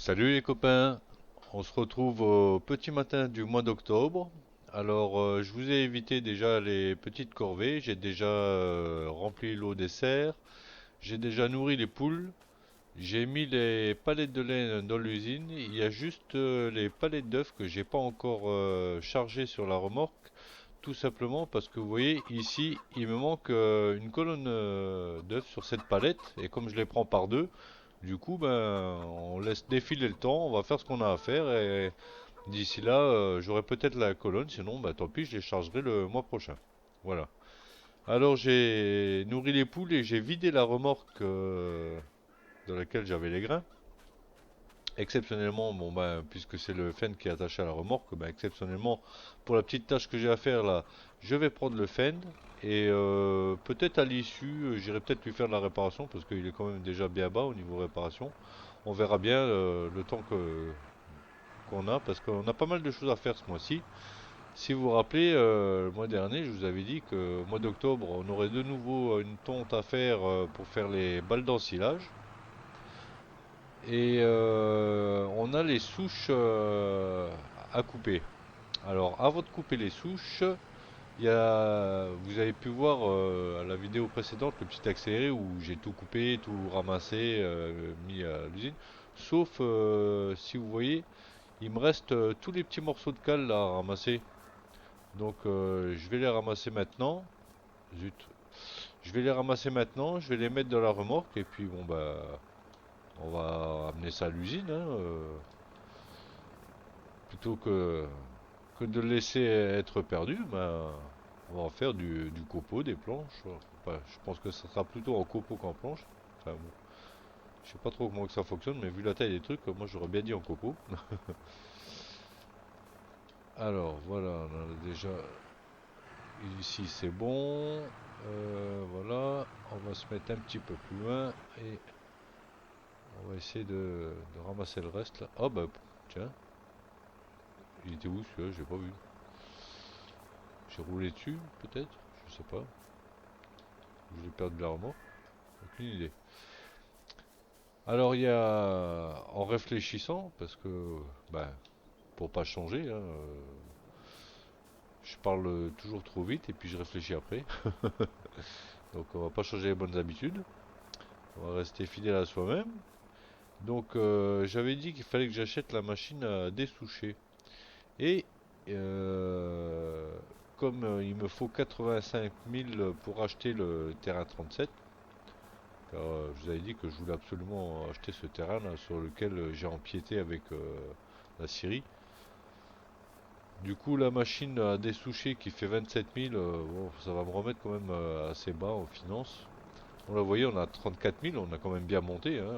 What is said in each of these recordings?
Salut les copains, on se retrouve au petit matin du mois d'octobre. Alors je vous ai évité déjà les petites corvées, j'ai déjà rempli l'eau des serres, j'ai déjà nourri les poules, j'ai mis les palettes de lait dans l'usine, il y a juste les palettes d'œufs que j'ai pas encore chargées sur la remorque, tout simplement parce que vous voyez ici il me manque une colonne d'œufs sur cette palette et comme je les prends par deux, du coup, ben, on laisse défiler le temps, on va faire ce qu'on a à faire et d'ici là, j'aurai peut-être la colonne, sinon, ben, tant pis, je les chargerai le mois prochain. Voilà. Alors, j'ai nourri les poules et j'ai vidé la remorque dans laquelle j'avais les grains. Exceptionnellement, bon ben, puisque c'est le fend qui est attaché à la remorque, ben, exceptionnellement, pour la petite tâche que j'ai à faire là, je vais prendre le fend et peut-être à l'issue, j'irai peut-être lui faire de la réparation parce qu'il est quand même déjà bien bas au niveau réparation. On verra bien le temps que qu'on a parce qu'on a pas mal de choses à faire ce mois-ci. Si vous vous rappelez, le mois dernier, je vous avais dit que au mois d'octobre, on aurait de nouveau une tonte à faire pour faire les balles d'ensilage. Et on a les souches à couper. Alors, avant de couper les souches, vous avez pu voir à la vidéo précédente le petit accéléré où j'ai tout coupé, tout ramassé, mis à l'usine. Sauf, si vous voyez, il me reste tous les petits morceaux de cale là à ramasser. Donc, je vais les ramasser maintenant. Zut. Je vais les ramasser maintenant, je vais les mettre dans la remorque et puis bon bah on va amener ça à l'usine, hein, plutôt que de le laisser être perdu, ben, on va en faire du copeau, des planches. Enfin, je pense que ça sera plutôt en copeau qu'en planche. Enfin, bon, je sais pas trop comment que ça fonctionne, mais vu la taille des trucs, moi j'aurais bien dit en copeau. Alors voilà, on a déjà ici c'est bon. Voilà, on va se mettre un petit peu plus loin et on va essayer de ramasser le reste là. Oh bah tiens, il était où celui-là? J'ai pas vu. J'ai roulé dessus, peut-être? Je sais pas. J'ai perdu la remorque. Aucune idée. Alors il y a, en réfléchissant, parce que, ben, pour pas changer, hein, je parle toujours trop vite et puis je réfléchis après. Donc on va pas changer les bonnes habitudes. On va rester fidèle à soi-même. Donc j'avais dit qu'il fallait que j'achète la machine à dessoucher. Et euh, comme il me faut 85 000 pour acheter le terrain 37, car je vous avais dit que je voulais absolument acheter ce terrain là, sur lequel j'ai empiété avec la Syrie. Du coup, la machine à dessoucher qui fait 27 000, bon, ça va me remettre quand même assez bas en finance. On l'a voyé, on a 34 000, on a quand même bien monté, hein,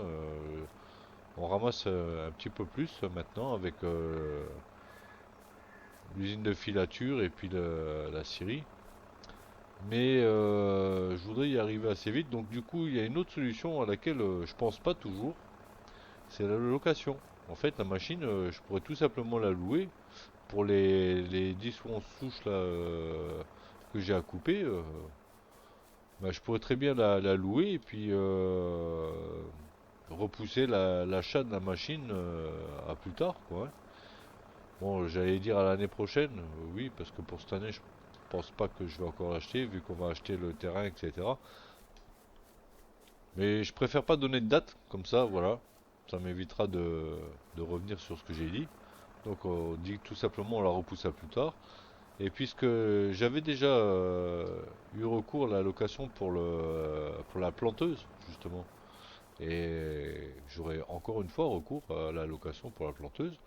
on ramasse un petit peu plus maintenant avec l'usine de filature et puis la scierie. Mais je voudrais y arriver assez vite. Donc du coup, il y a une autre solution à laquelle je pense pas toujours, c'est la location. En fait, la machine, je pourrais tout simplement la louer pour les 10 ou 11 souches là, que j'ai à couper. Bah, je pourrais très bien la louer et puis repousser l'achat de la machine à plus tard, quoi, hein. Bon, j'allais dire à l'année prochaine, oui, parce que pour cette année, je pense pas que je vais encore l'acheter, vu qu'on va acheter le terrain, etc. Mais je préfère pas donner de date, comme ça, voilà. Ça m'évitera de revenir sur ce que j'ai dit. Donc on dit que tout simplement on la repousse à plus tard. Et puisque j'avais déjà eu recours à la location pour la planteuse, justement, et j'aurai encore une fois recours à la location pour la planteuse.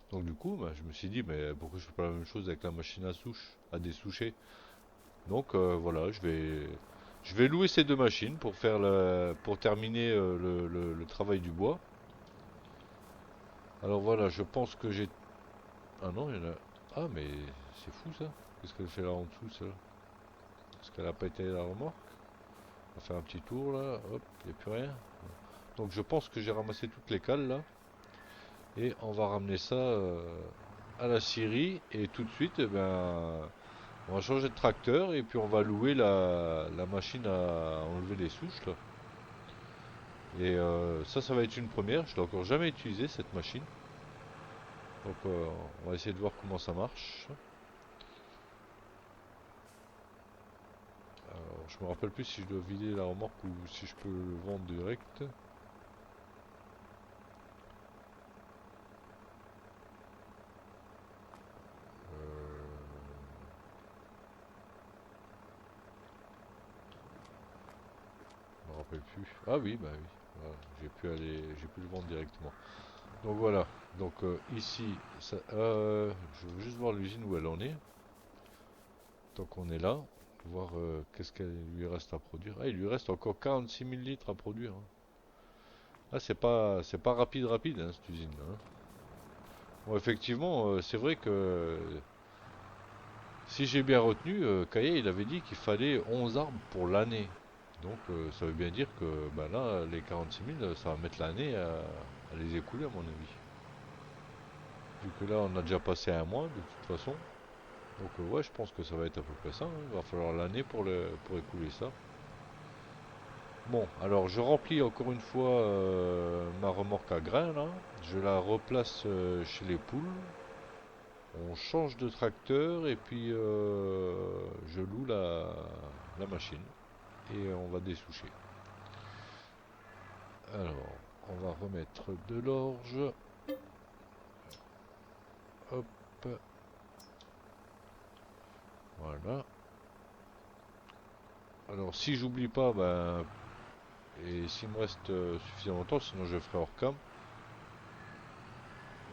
Donc du coup, bah, je me suis dit, mais pourquoi je fais pas la même chose avec la machine à souche, à dessoucher? Donc voilà, je vais louer ces deux machines pour pour terminer le travail du bois. Alors voilà, je pense que j'ai... Ah non, il y en a... Ah mais c'est fou ça. Qu'est-ce qu'elle fait là en dessous, ça? Est-ce qu'elle a pas été à la remorque? On va faire un petit tour là, hop, il n'y a plus rien. Donc je pense que j'ai ramassé toutes les cales là. Et on va ramener ça à la scierie. Et tout de suite, eh ben, on va changer de tracteur et puis on va louer la machine à enlever les souches là. Et ça va être une première. Je l'ai encore jamais utilisé cette machine. Donc on va essayer de voir comment ça marche. Alors, je me rappelle plus si je dois vider la remorque ou si je peux le vendre direct. Je me rappelle plus. Ah oui, bah oui. Voilà, j'ai pu le vendre directement. Donc voilà. Donc ici, je veux juste voir l'usine où elle en est. Donc on est là. Voir qu'est-ce qu'il lui reste à produire. Ah, il lui reste encore 46 000 litres à produire, hein. Ah, c'est pas rapide, rapide, hein, cette usine-là, hein. Bon, effectivement, c'est vrai que si j'ai bien retenu, Caillet, il avait dit qu'il fallait 11 arbres pour l'année. Donc ça veut bien dire que bah là, les 46 000, ça va mettre l'année à les écouler, à mon avis. Vu que là, on a déjà passé un mois, de toute façon. Donc ouais, je pense que ça va être à peu près ça, hein. Il va falloir l'année pour écouler ça. Bon, alors je remplis encore une fois ma remorque à grains là. Je la replace chez les poules. On change de tracteur et puis je loue la machine et on va dessoucher. Alors, on va remettre de l'orge. Hop, voilà. Alors, si j'oublie pas, ben, et s'il me reste suffisamment de temps, sinon je ferai hors cam.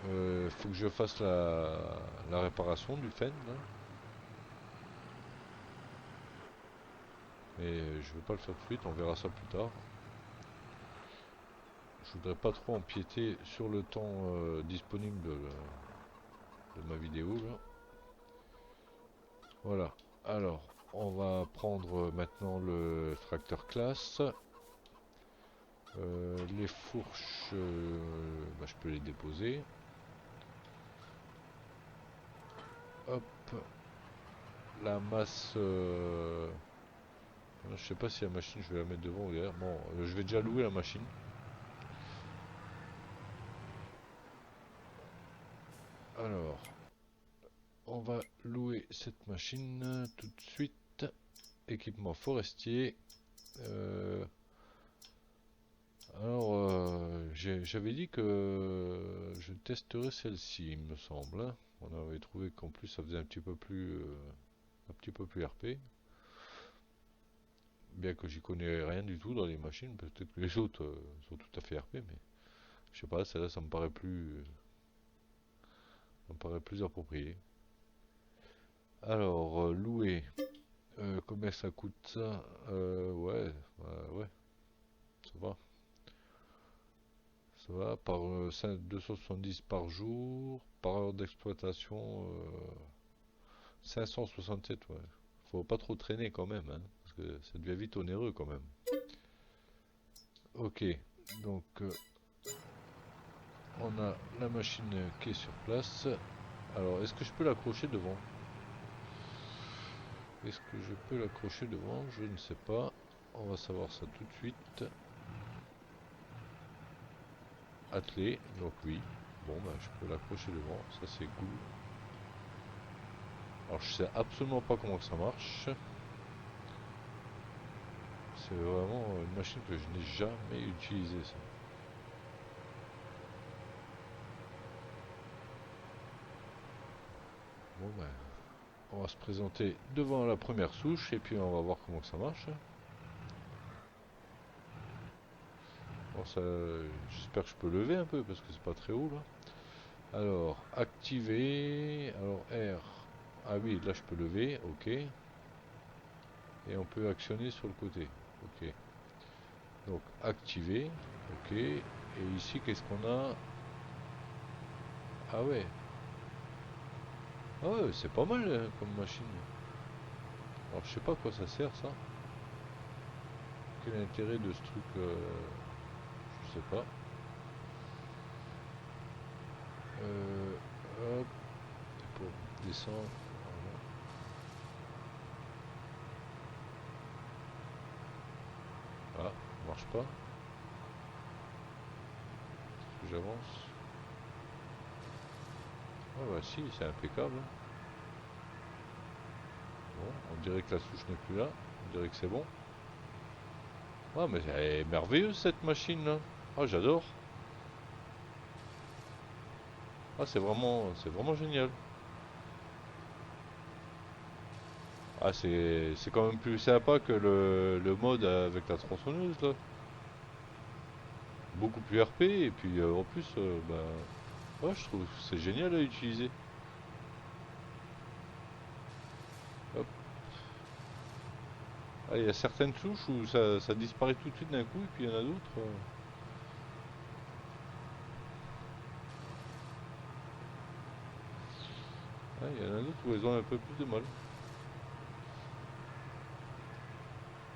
Faut que je fasse la réparation du fan là. Mais je vais pas le faire tout de suite, on verra ça plus tard. Je voudrais pas trop empiéter sur le temps disponible de ma vidéo là. Voilà. Alors, on va prendre maintenant le tracteur classe. Les fourches, bah, je peux les déposer. Hop. La masse. Je sais pas si la machine, je vais la mettre devant ou derrière. Bon, je vais déjà louer la machine. Alors, on va louer cette machine tout de suite. Équipement forestier. Euh, alors, j'avais dit que je testerais celle-ci, il me semble, hein. On avait trouvé qu'en plus ça faisait un petit peu plus RP. Bien que j'y connais rien du tout dans les machines, peut-être que les autres sont tout à fait RP, mais je sais pas, celle-là ça me paraît plus approprié. Alors, louer, combien ça coûte ça? Ouais, ouais, ça va. Ça va, par 270 par jour, par heure d'exploitation, 567, ouais. Faut pas trop traîner quand même, hein, parce que ça devient vite onéreux quand même. Ok, donc on a la machine qui est sur place. Alors, est-ce que je peux l'accrocher devant? Est-ce que je peux l'accrocher devant? Je ne sais pas. On va savoir ça tout de suite. Attelé, donc oui. Bon, bah, je peux l'accrocher devant, ça c'est cool. Alors, je sais absolument pas comment ça marche. C'est vraiment une machine que je n'ai jamais utilisée, ça. Bon, ben, on va se présenter devant la première souche et puis on va voir comment ça marche. Bon, ça, j'espère que je peux lever un peu parce que c'est pas très haut là. Alors, activer. Alors, R. Ah oui, là je peux lever, ok. Et on peut actionner sur le côté, ok. Donc, activer, ok. Et ici, qu'est-ce qu'on a? Ah ouais. Ah ouais, c'est pas mal hein, comme machine. Alors, je sais pas à quoi ça sert ça. Quel est l'intérêt de ce truc je sais pas. Hop, pour descendre. Voilà. Ah, marche pas. j'avance. Ah bah si, c'est impeccable. Bon, on dirait que la souche n'est plus là. On dirait que c'est bon. Ah mais elle est merveilleuse cette machine là. Ah j'adore. Ah c'est vraiment génial. Ah c'est quand même plus sympa que le mode avec la tronçonneuse là. Beaucoup plus RP et puis en plus bah ouais je trouve que c'est génial à utiliser. Hop. Ah, il y a certaines souches où ça disparaît tout de suite d'un coup et puis il y en a d'autres. Ah, il y en a d'autres où elles ont un peu plus de mal.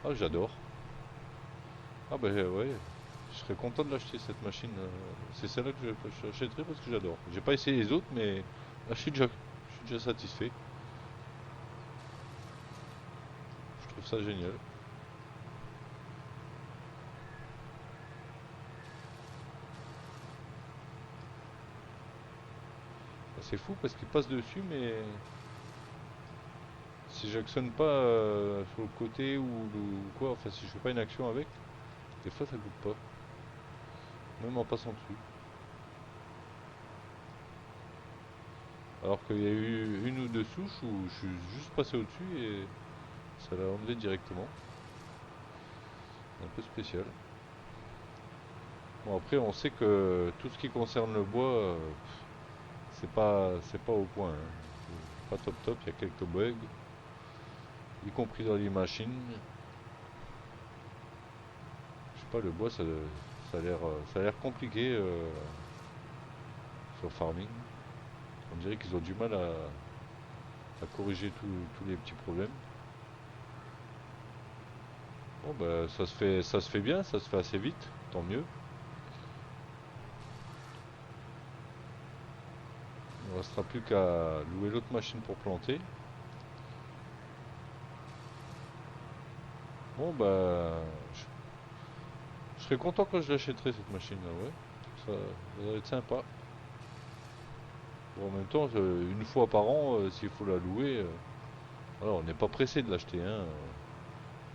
Ah j'adore. Ah bah ouais, je serais content de l'acheter cette machine. C'est celle-là que j'achèterai parce que j'adore. J'ai pas essayé les autres, mais là je suis déjà satisfait. Je trouve ça génial. Ah, c'est fou parce qu'il passe dessus, mais si j'actionne pas sur le côté ou quoi, enfin si je fais pas une action avec, des fois ça coupe pas, même en passant dessus. Alors qu'il y a eu une ou deux souches où je suis juste passé au-dessus et ça l'a enlevé directement. Un peu spécial. Bon après on sait que tout ce qui concerne le bois, c'est pas au point, hein. C'est pas top top, il y a quelques bugs, y compris dans les machines. Je sais pas, le bois ça a l'air compliqué sur Farming. On dirait qu'ils ont du mal à corriger tous les petits problèmes. Bon bah ça se fait bien, ça se fait assez vite, tant mieux. Il ne restera plus qu'à louer l'autre machine pour planter. Bon bah je serais content quand je l'achèterai cette machine là, ouais. Ça va être sympa. Bon, en même temps, une fois par an, s'il faut la louer, voilà, on n'est pas pressé de l'acheter, hein.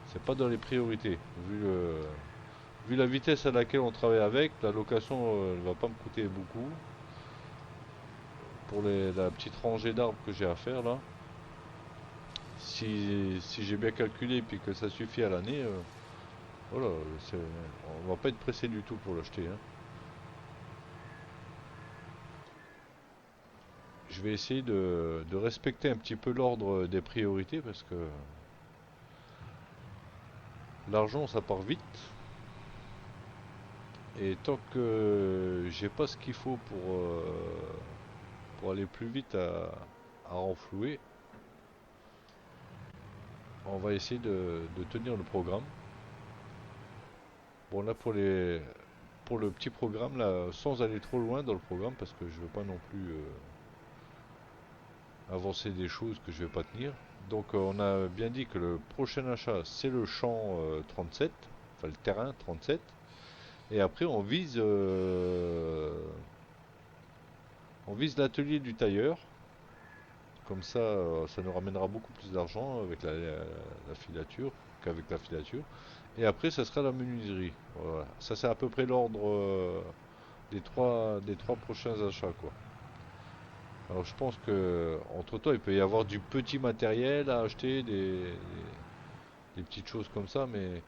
C'est pas dans les priorités. Vu la vitesse à laquelle on travaille avec, la location ne va pas me coûter beaucoup. Pour la petite rangée d'arbres que j'ai à faire là, si j'ai bien calculé et puis que ça suffit à l'année, voilà, on va pas être pressé du tout pour l'acheter, hein. Je vais essayer de respecter un petit peu l'ordre des priorités parce que l'argent ça part vite et tant que j'ai pas ce qu'il faut pour aller plus vite à renflouer, on va essayer de tenir le programme. Bon là pour le petit programme là, sans aller trop loin dans le programme parce que je veux pas non plus avancer des choses que je vais pas tenir. Donc on a bien dit que le prochain achat c'est le champ 37, enfin le terrain 37, et après on vise l'atelier du tailleur. Comme ça, ça nous ramènera beaucoup plus d'argent avec la filature qu'avec la filature. Et après, ça sera la menuiserie. Voilà. Ça, c'est à peu près l'ordre des trois prochains achats, quoi. Alors, je pense que entre temps, il peut y avoir du petit matériel à acheter, des petites choses comme ça, mais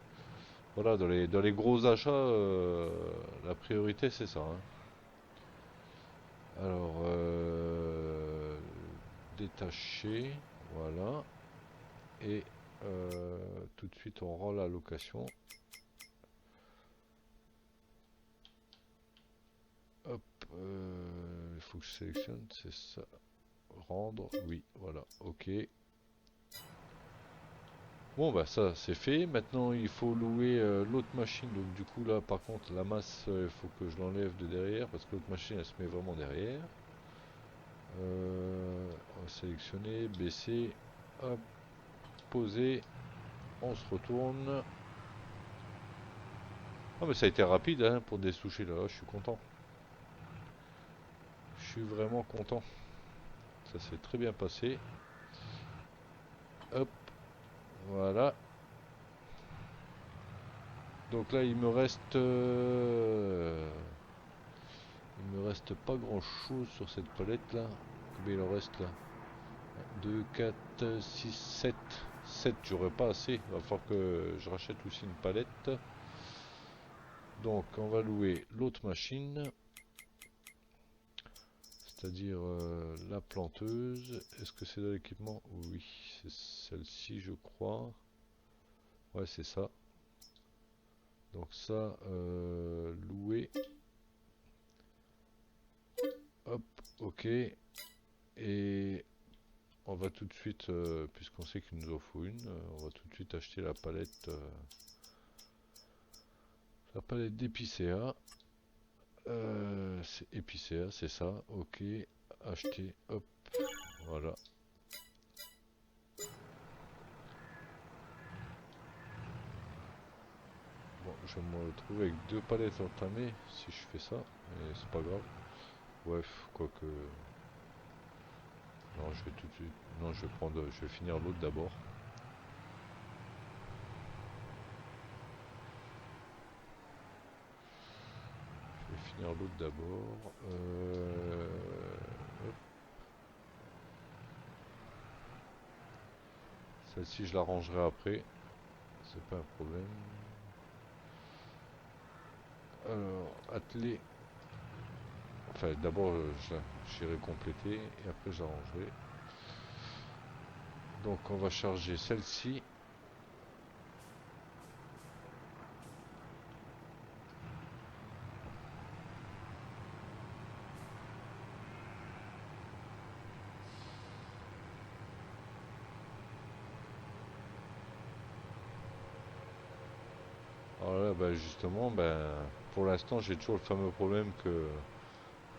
voilà, dans les gros achats, la priorité, c'est ça, hein. Alors, détacher, voilà. Et tout de suite, on rend la location. Hop, il faut que je sélectionne, c'est ça. Rendre, oui, voilà, ok. Bon, bah ça, c'est fait. Maintenant, il faut louer l'autre machine. Donc, du coup, là, par contre, la masse, il faut que je l'enlève de derrière parce que l'autre machine, elle se met vraiment derrière. On va sélectionner, baisser, hop, poser. On se retourne. Ah, mais ça a été rapide hein, pour dessoucher là, je suis content. suis vraiment content. Ça s'est très bien passé. Hop, voilà. Donc là, il me reste pas grand chose sur cette palette là. Combien il en reste là? 2, 4, 6, 7. 7, j'aurais pas assez. Il va falloir que je rachète aussi une palette. Donc on va louer l'autre machine. C'est-à-dire la planteuse. Est-ce que c'est de l'équipement? Oui, c'est celle-ci je crois. Ouais, c'est ça. Donc ça, louer. Hop, ok. Et on va tout de suite, puisqu'on sait qu'il nous en faut une, on va tout de suite acheter la palette d'épicéa. C'est épicéa, c'est ça. Ok, acheter, hop, voilà. Bon, je vais me retrouver avec deux palettes entamées si je fais ça, mais c'est pas grave. Bref, quoique... Non, je vais tout de suite... Non, je vais finir l'autre d'abord. Je vais finir l'autre d'abord. Celle-ci, je la rangerai après. C'est pas un problème. Alors, atteler. Enfin, d'abord, j'irai compléter et après, j'arrangerai. Donc, on va charger celle-ci. Alors là, bah, justement, ben, pour l'instant, j'ai toujours le fameux problème que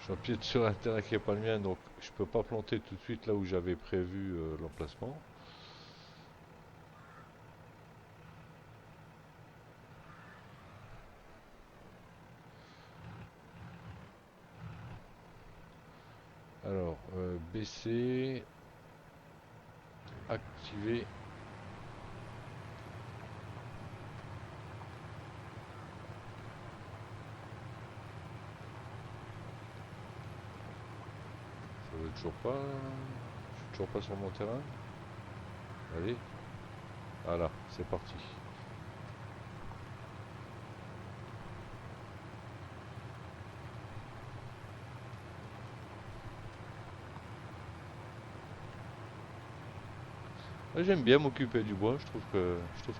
j'empiète sur un terrain qui n'est pas le mien, donc je peux pas planter tout de suite là où j'avais prévu l'emplacement. Alors, baisser, activer. Ça veut toujours pas. Je suis toujours pas sur mon terrain. Allez, voilà, c'est parti. Ouais, j'aime bien m'occuper du bois, je trouve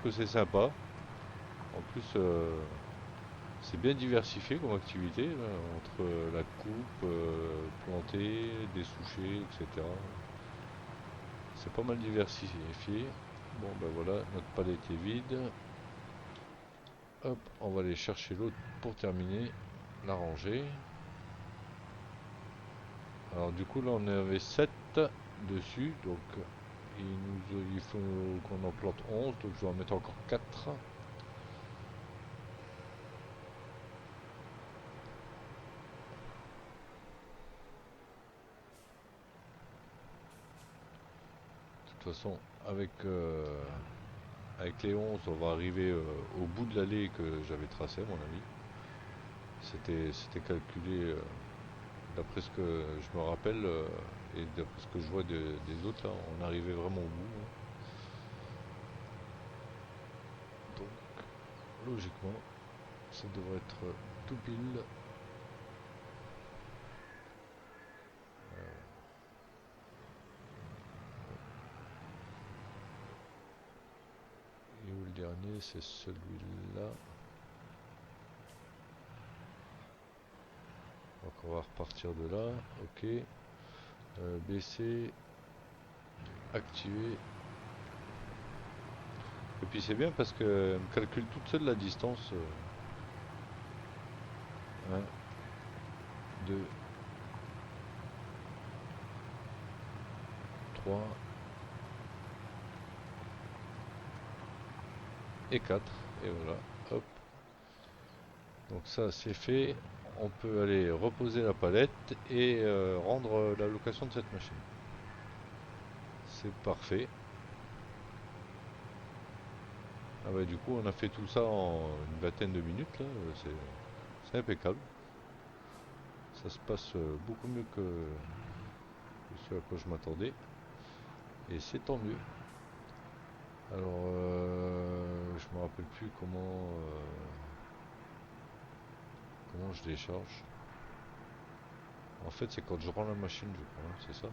que c'est sympa. En plus, c'est bien diversifié comme activité, là, entre la coupe, planter, dessoucher, etc. C'est pas mal diversifié. Bon ben voilà, notre palette est vide. Hop, on va aller chercher l'autre pour terminer, la ranger. Alors du coup là on avait 7 dessus, donc il faut qu'on en plante 11, donc je vais en mettre encore 4. De toute façon, avec les 11, on va arriver au bout de l'allée que j'avais tracée, à mon avis. C'était calculé d'après ce que je me rappelle et d'après ce que je vois des autres, là, on arrivait vraiment au bout, hein. Donc, logiquement, ça devrait être tout pile. Et où le dernier, c'est celui-là. Donc on va repartir de là, ok. Baisser, activer. Et puis c'est bien parce qu'elle me calcule toute seule la distance. 1, 2, 3 et 4. Et voilà, hop. Donc ça c'est fait. on peut aller reposer la palette et rendre la location de cette machine. C'est parfait. Ah bah du coup on a fait tout ça en une vingtaine de minutes là, c'est impeccable. Ça se passe beaucoup mieux que ce à quoi je m'attendais. Et c'est tant mieux. Alors je me rappelle plus comment je décharge. En fait c'est quand je rends la machine je crois, hein, c'est ça.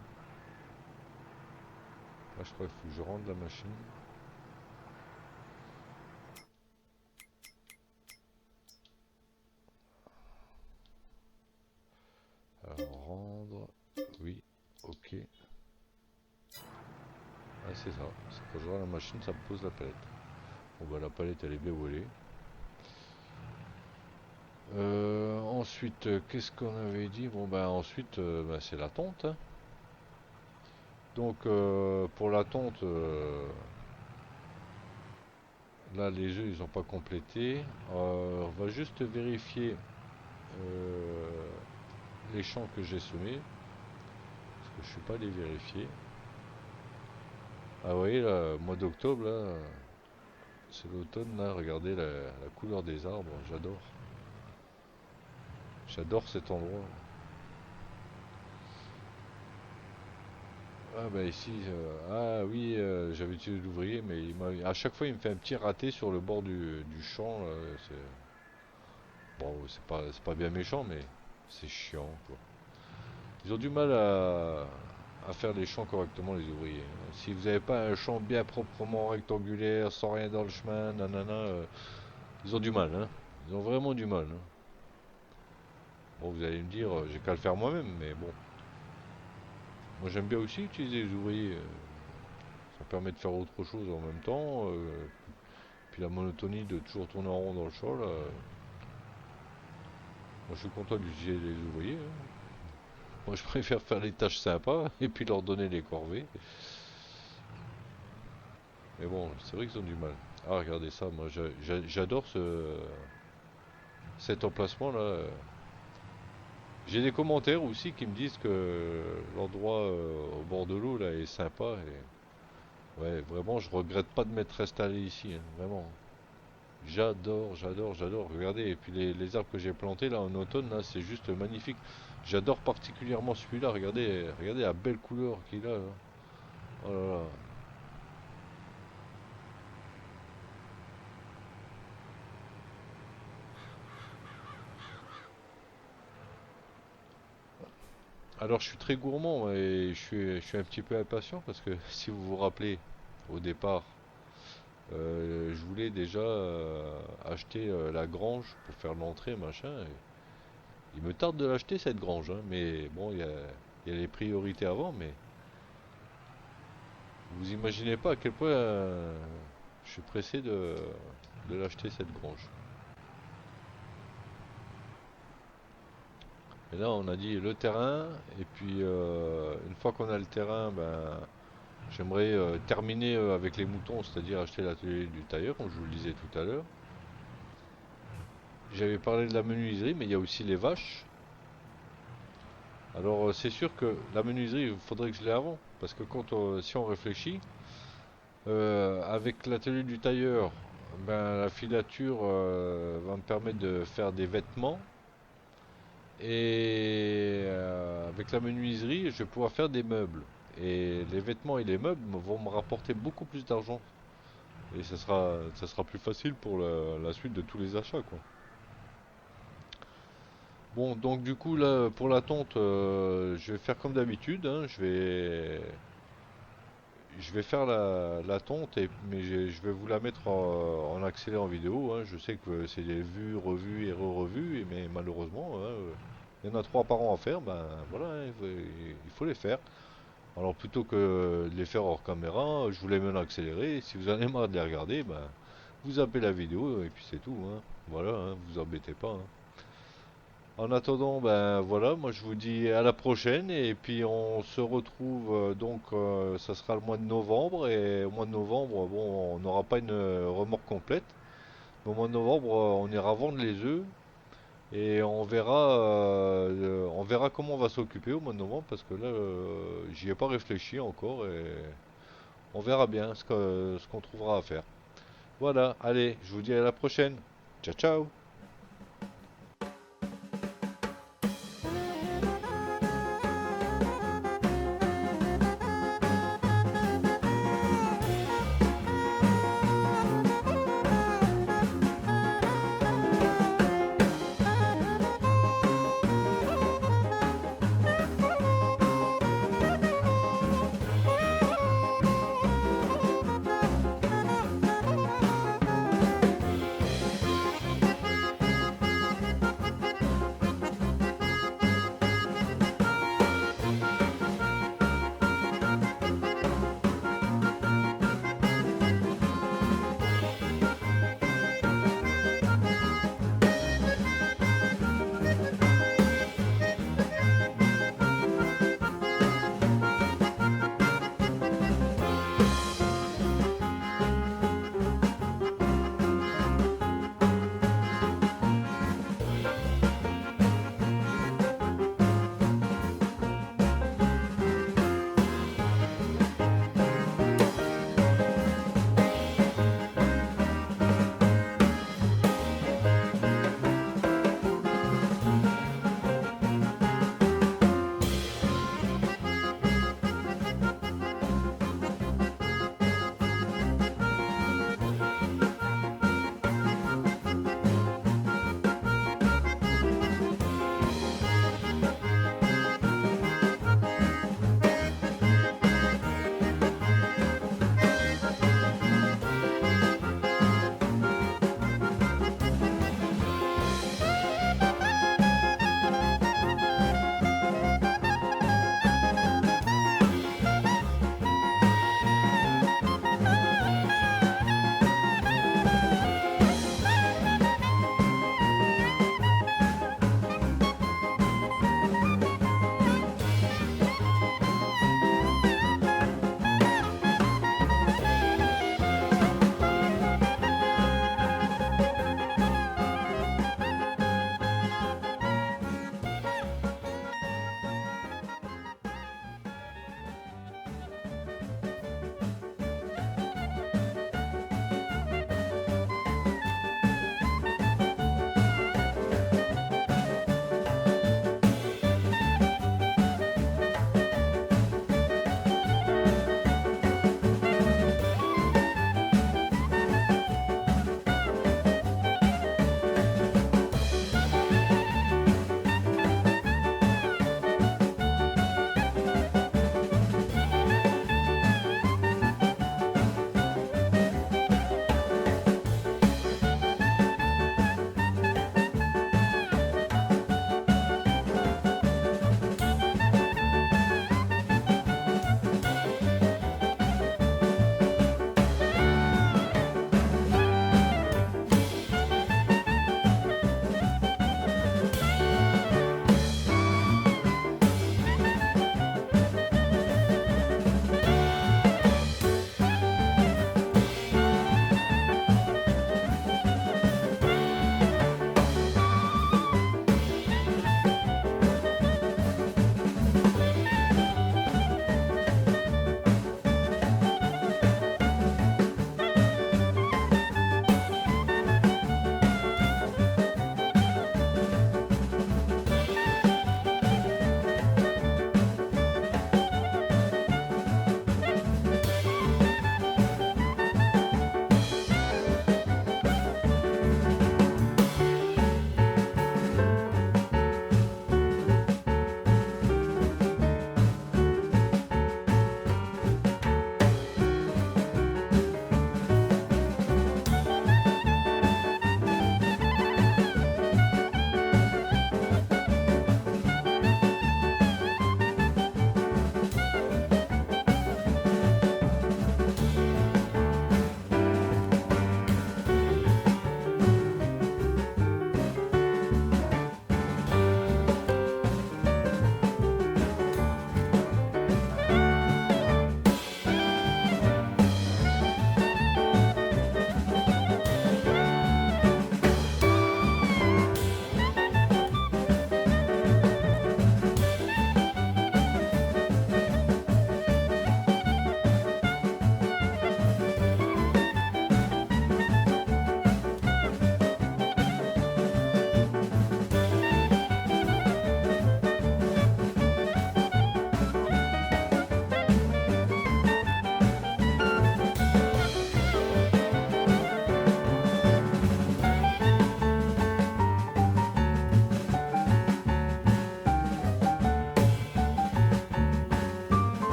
Là je crois qu'il faut que je rende la machine. Alors rendre, oui, ok. Ah c'est ça, c'est quand je rends la machine ça me pose la palette. Bon bah la palette elle est bien volée. Ensuite, qu'est-ce qu'on avait dit? Bon bah ensuite bah, c'est la tonte, hein. Donc pour la tonte, là les œufs ils n'ont pas complété. On va juste vérifier euh, les champs que j'ai semés. Parce que je suis pas allé vérifier. Ah oui, là, mois d'octobre là, c'est l'automne là, regardez la couleur des arbres, j'adore. J'adore cet endroit. Ah bah ici, ah oui, j'avais utilisé l'ouvrier, mais à chaque fois il me fait un petit raté sur le bord du champ. Là, bon, c'est pas bien méchant, mais c'est chiant quoi. Ils ont du mal à faire les champs correctement les ouvriers, hein. Si vous n'avez pas un champ bien proprement rectangulaire, sans rien dans le chemin, nanana, ils ont du mal, hein. Ils ont vraiment du mal, hein. Bon, vous allez me dire, j'ai qu'à le faire moi-même, mais bon. Moi j'aime bien aussi utiliser les ouvriers. Ça permet de faire autre chose en même temps. Puis la monotonie de toujours tourner en rond dans le champ, là, moi je suis content d'utiliser les ouvriers, hein. Moi je préfère faire les tâches sympas et puis leur donner les corvées. Mais bon, c'est vrai qu'ils ont du mal. Ah regardez ça, moi j'adore cet emplacement là. J'ai des commentaires aussi qui me disent que l'endroit au bord de l'eau là est sympa. Et ouais, vraiment je regrette pas de m'être installé ici, hein, vraiment. J'adore. Regardez, et puis les arbres que j'ai plantés là en automne, là, c'est juste magnifique. J'adore particulièrement celui-là. Regardez la belle couleur qu'il a, là. Oh là là. Alors je suis très gourmand et je suis un petit peu impatient parce que si vous vous rappelez, au départ, je voulais déjà acheter la grange pour faire l'entrée, machin. Et il me tarde de l'acheter cette grange, hein, mais bon, il y a les priorités avant, mais vous imaginez pas à quel point je suis pressé de l'acheter cette grange. Et là, on a dit le terrain, et puis une fois qu'on a le terrain, ben, j'aimerais terminer avec les moutons, c'est-à-dire acheter l'atelier du tailleur, comme je vous le disais tout à l'heure. J'avais parlé de la menuiserie, mais il y a aussi les vaches. Alors c'est sûr que la menuiserie, il faudrait que je l'ai avant, parce que si on réfléchit, avec l'atelier du tailleur, ben, la filature va me permettre de faire des vêtements. Et avec la menuiserie, je vais pouvoir faire des meubles. Et les vêtements et les meubles vont me rapporter beaucoup plus d'argent. Et ça sera plus facile pour la suite de tous les achats, quoi. Bon, donc du coup, là, pour la tonte, je vais faire comme d'habitude, hein. Je vais faire la tonte, mais je vais vous la mettre en accéléré en vidéo, hein. Je sais que c'est des vues, revues et re-revues, mais malheureusement, hein, il y en a trois par an à faire, ben voilà, hein, il faut les faire. Alors plutôt que de les faire hors caméra, je vous les mets en accéléré. Si vous en avez marre de les regarder, ben, vous zappez la vidéo et puis c'est tout, hein. Voilà, hein, vous embêtez pas, hein. En attendant, ben voilà, moi je vous dis à la prochaine et puis on se retrouve ça sera le mois de novembre et au mois de novembre, bon, on n'aura pas une remorque complète. Mais au mois de novembre, on ira vendre les œufs Et on verra comment on va s'occuper au mois de novembre parce que là, j'y ai pas réfléchi encore et on verra bien ce qu'on trouvera à faire. Voilà, allez, je vous dis à la prochaine. Ciao, ciao!